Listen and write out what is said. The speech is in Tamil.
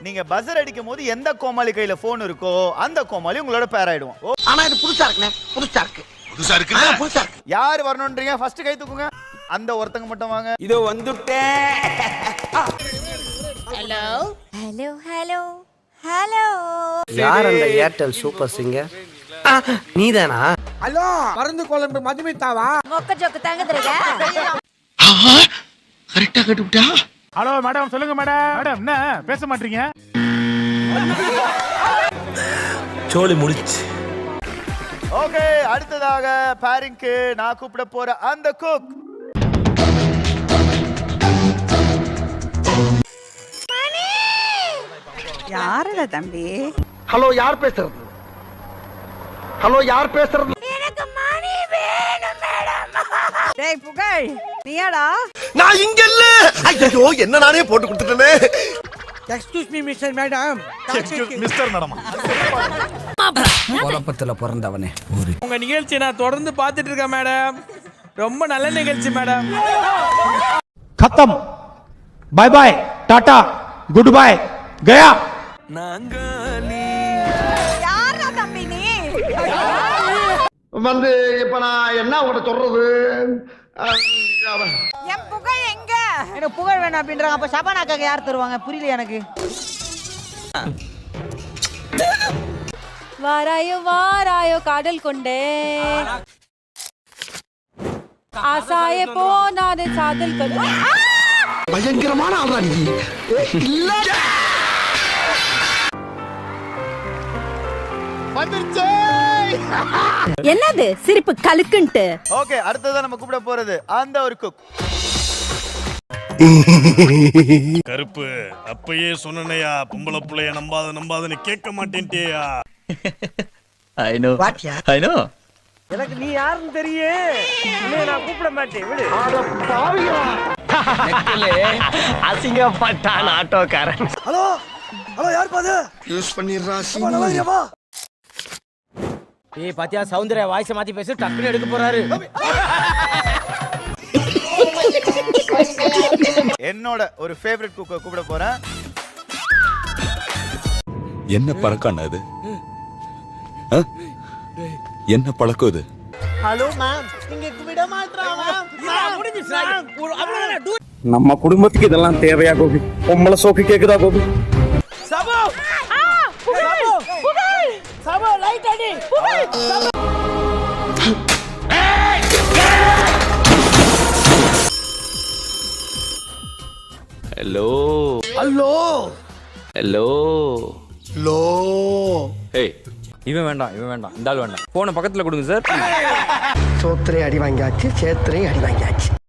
நீங்க பஸர் அடிக்கும் போது எந்த கோமாளி கையில போன் இருக்கோ அந்த கோமாளி உங்களோட பேர் ஆயிடுவோம். ஆனா இது புதுசா இருக்குண்ணே. புதுசா இருக்கு. யார் வரணும்ன்றீங்க? ஃபர்ஸ்ட் கை தூக்குங்க. அந்த ஒருத்தங்க மட்டும் வாங்க. இதோ வந்துட்டேன். Hello hello hello hello. யார் அந்த ஏர்டெல் சூப்பர் சிங்கர்? நீதானா? ஹலோ மருந்து குழம்பு மதுமிதாவா? மொக்க ஜோக்கு தாங்க தெரியுங்க. கரெக்டா கட்டுப்பிட்டா. ஹலோ மேடம், சொல்லுங்க மேடம். மேடம் என்ன பேச மாட்டீங்க? சோலி முடிச்சு. ஓகே, அடுத்ததாக பேரிங்க்கு நான் கூப்பிட போற அந்த குக். யாருடா தம்பி? ஹலோ யார் பேசுறது? ஹலோ யார் பேசுறது? எனக்கு மணி வேணும் மேடம். டேய் புகழ், நீயாடா? நான் இங்க இல்ல. ஐயோ என்ன நானே போட்டு கொடுத்துட்டேனே. Excuse me mister madam. Mister madam. குழப்பத்துல பிறந்தவனே. உங்க நிகழ்ச்சி நான் தொடர்ந்து பார்த்துட்டு இருக்கேன் மேடம். ரொம்ப நல்ல நிகழ்ச்சி மேடம். खत्म, bye bye, tata, good bye, गया. யாரா தம்பி நீ? வந்து இப்ப நான் என்ன உங்கள்ட்ட சொல்றது? என் புகழ் எங்க? எனக்கு புகழ் வேணும் அப்படின்றாங்க. அப்ப சபானாக்காக யார் தருவாங்க? புரியல எனக்கு. வாராயோ வாராயோ காதல் கொண்டே ஆசாயே போனாரு சாதல் கொண்டே. பயங்கரமான ஆளா நீ. இல்ல வந்துருச்சு. என்னது சிரிப்பு கலுக்குன்ட்டு? ஓகே, அடுத்ததான் நம்ம கூப்பிட போறது அந்த ஒரு குக். கருப்பு அப்பயே சொன்னனையா, பொம்பளை புள்ளைய நம்பாதன்னு கேட்க மாட்டேன்ட்டியா? I know. I know. எனக்கு நீ யாருன்னு தெரியும். நான் கூப்பிட மாட்டேன். விடு. அசிங்கப்பட்டான் ஆட்டோக்காரன். ஹலோ ஹலோ யார் பாது? யூஸ் பண்ணிடுறா சீனி. ஏய் பாத்தியா சௌந்தர்யா வாய்ஸ் மாத்தி பேசி டக்குனு எடுக்க போறாரு. என்னோட ஒரு ஃபேவரட் குக்க கூப்பிட போறேன். என்ன பழக்கம் அது? என்ன பழக்கம் இது? ஹலோ மேம், நீங்க விட மாட்டறாங்க. நம்ம குடும்பத்துக்கு இதெல்லாம் தேவையா கோபி? பொம்பளை சோக்கு கேக்குதா கோபி? சபோ புகழ் புகழ் சபோ லைட் அடி புகழ் சபோ. Hello hello hello low. ஏய் இவன் வேண்டாம், இவன் வேண்டாம், இந்த ஆள் வேண்டாம். போனை பக்கத்துல கொடுங்க சார். சோத்திரையும் அடி வாங்கியாச்சு, சேத்திரையும் அடி வாங்கியாச்சு.